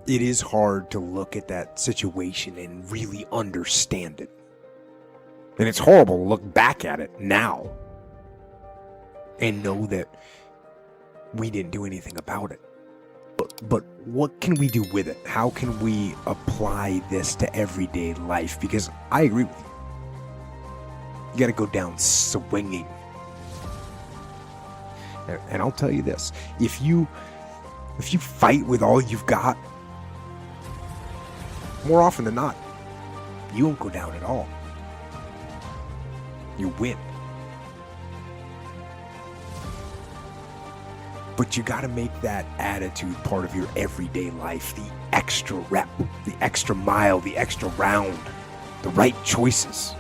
it is hard to look at that situation and really understand it. And it's horrible to look back at it now and know that we didn't do anything about it. But what can we do with it? How can we apply this to everyday life? Because I agree with you. You got to go down swinging. And I'll tell you this. If you fight with all you've got, more often than not, you won't go down at all. You win. But you got to make that attitude part of your everyday life. The extra rep, the extra mile, the extra round, the right choices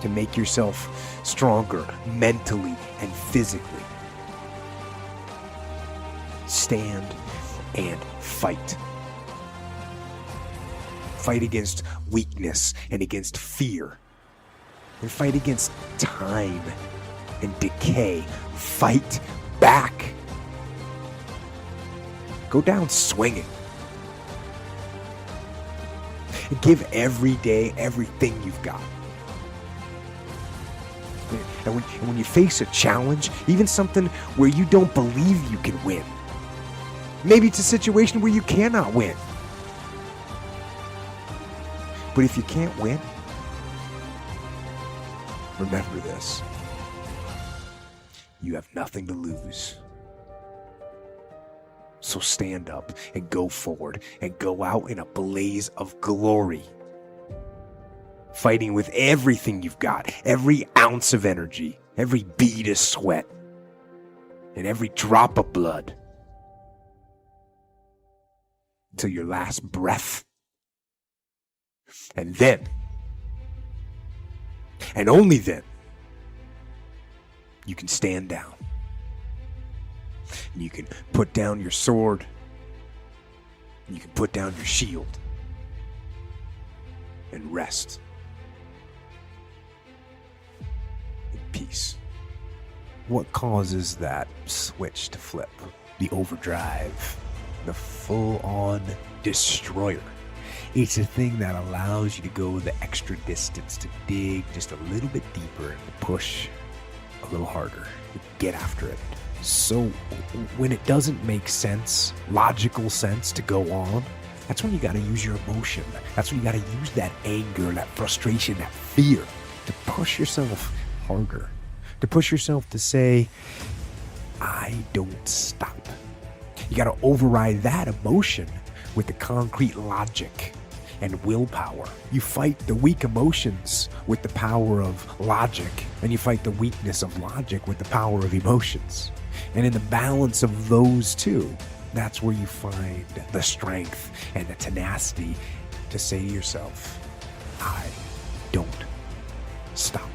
to make yourself stronger mentally and physically. Stand and fight. Fight against weakness and against fear. And fight against time and decay. Fight back. Go down swinging. And give every day everything you've got. And when you face a challenge, even something where you don't believe you can win, maybe it's a situation where you cannot win. But if you can't win, remember this. You have nothing to lose. So stand up and go forward and go out in a blaze of glory. Fighting with everything you've got, every ounce of energy, every bead of sweat, and every drop of blood. Till your last breath. And then, and only then, you can stand down. And you can put down your sword. And you can put down your shield. And rest. In peace. What causes that switch to flip? The overdrive. The full-on destroyer. It's a thing that allows you to go the extra distance, to dig just a little bit deeper and to push a little harder, get after it. So when it doesn't make sense, logical sense to go on, that's when you got to use your emotion. That's when you got to use that anger, that frustration, that fear to push yourself harder, to push yourself to say, I don't stop. You got to override that emotion with the concrete logic and willpower. You fight the weak emotions with the power of logic, and you fight the weakness of logic with the power of emotions. And in the balance of those two, that's where you find the strength and the tenacity to say to yourself, I don't stop.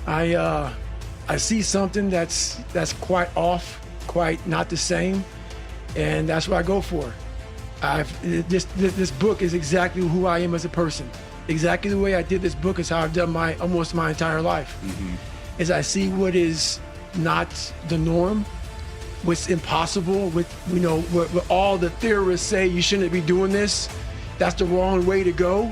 I see something that's quite off, quite not the same, and that's what I go for. This book is exactly who I am as a person. Exactly the way I did this book is how I've done almost my entire life. Mm-hmm. As I see what is not the norm, what's impossible, what all the theorists say you shouldn't be doing this, that's the wrong way to go.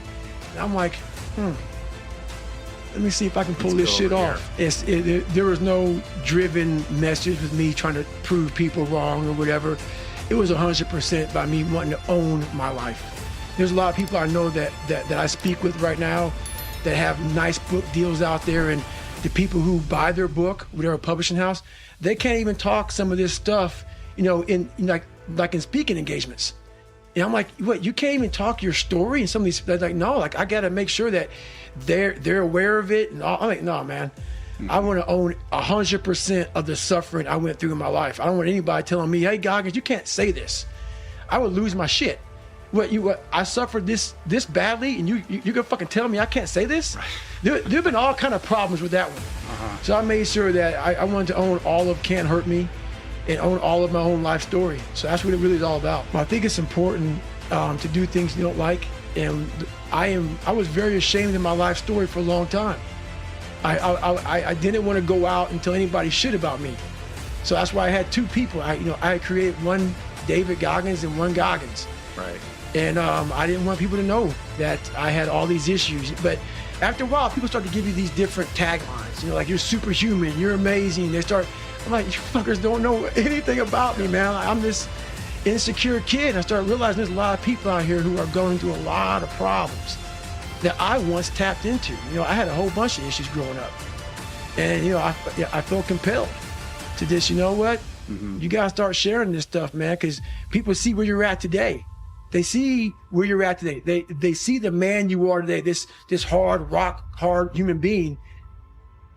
And I'm like, let me see if I can pull this shit off. There was no driven message with me trying to prove people wrong or whatever. It was 100% by me wanting to own my life. There's a lot of people I know that I speak with right now that have nice book deals out there, and the people who buy their book with their publishing house, they can't even talk some of this stuff, in like in speaking engagements. And I'm like, what? You can't even talk your story? And some of these, they're like, no, like I got to make sure that they're aware of it. And I'm like, no, man. I want to own 100% of the suffering I went through in my life. I don't want anybody telling me, hey, Goggins, you can't say this. I would lose my shit. What? I suffered this badly, and you gonna fucking tell me I can't say this? There've been all kind of problems with that one. Uh-huh. So I made sure that I wanted to own all of Can't Hurt Me and own all of my own life story. So that's what it really is all about. I think it's important to do things you don't like, and I was very ashamed of my life story for a long time. I didn't want to go out and tell anybody shit about me. So that's why I had two people. I had created one David Goggins and one Goggins. Right. And I didn't want people to know that I had all these issues. But after a while, people start to give you these different taglines. You know, like, you're superhuman, you're amazing. I'm like, you fuckers don't know anything about me, man. I'm this insecure kid. I started realizing there's a lot of people out here who are going through a lot of problems that I once tapped into. You know, I had a whole bunch of issues growing up. And, you know, I felt compelled to just, you know what? You gotta start sharing this stuff, man, because people see where you're at today. They see where you're at today. They see the man you are today, this hard, rock hard human being.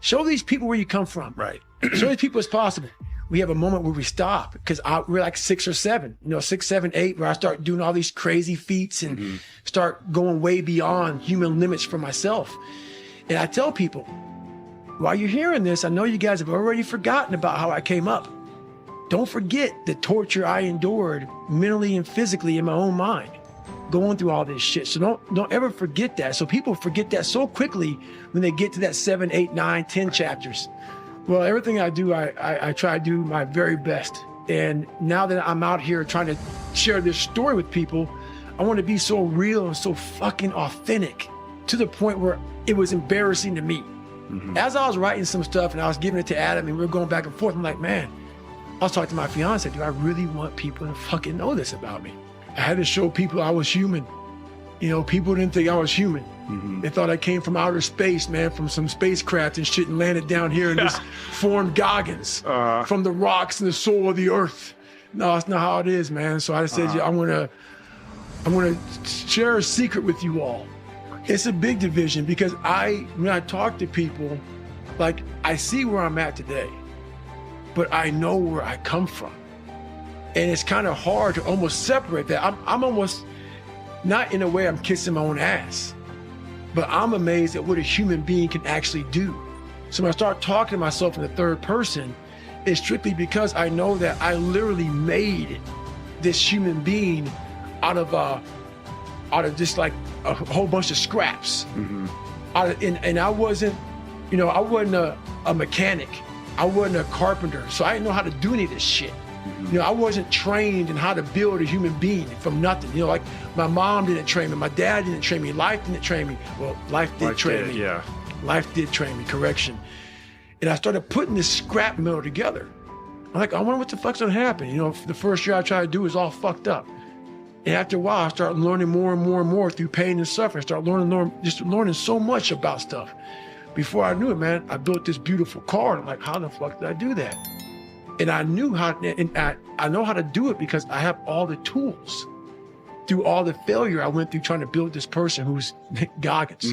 Show these people where you come from. Right. Show these people it's possible. We have a moment where we stop, because we're like 6 or 7, you know, 6, 7, 8, where I start doing all these crazy feats and start going way beyond human limits for myself. And I tell people, while you're hearing this, I know you guys have already forgotten about how I came up. Don't forget the torture I endured mentally and physically in my own mind, going through all this shit. So don't ever forget that. So people forget that so quickly when they get to that 7, 8, 9, 10 chapters. Well, everything I do, I try to do my very best. And now that I'm out here trying to share this story with people, I want to be so real and so fucking authentic, to the point where it was embarrassing to me. As I was writing some stuff and I was giving it to Adam and we were going back and forth, I'm like, man, I was talking to my fiance, do I really want people to fucking know this about me? I had to show people I was human. You know, people didn't think I was human. They thought I came from outer space, man, from some spacecraft and shit, and landed down here and just formed Goggins from the rocks and the soul of the earth. No, that's not how it is, man. So I said, yeah, I'm gonna share a secret with you all. It's a big division, because when I talk to people, like, I see where I'm at today, but I know where I come from. And it's kind of hard to almost separate that. I'm almost, not in a way I'm kissing my own ass, but I'm amazed at what a human being can actually do. So when I start talking to myself in the third person, it's strictly because I know that I literally made this human being out of just like a whole bunch of scraps. And I wasn't, you know, I wasn't a mechanic. I wasn't a carpenter. So I didn't know how to do any of this shit. You know, I wasn't trained in how to build a human being from nothing. You know, like, my mom didn't train me, my dad didn't train me, life didn't train me. Well, life did train me. Yeah. Life did train me, correction. And I started putting this scrap metal together. I'm like, I wonder what the fuck's gonna happen. You know, the first year I tried to do is all fucked up. And after a while, I started learning more and more and more through pain and suffering. I started learning so much about stuff. Before I knew it, man, I built this beautiful car. And I'm like, how the fuck did I do that? And I knew how, and I know how to do it because I have all the tools. Through all the failure I went through trying to build this person who's Goggins.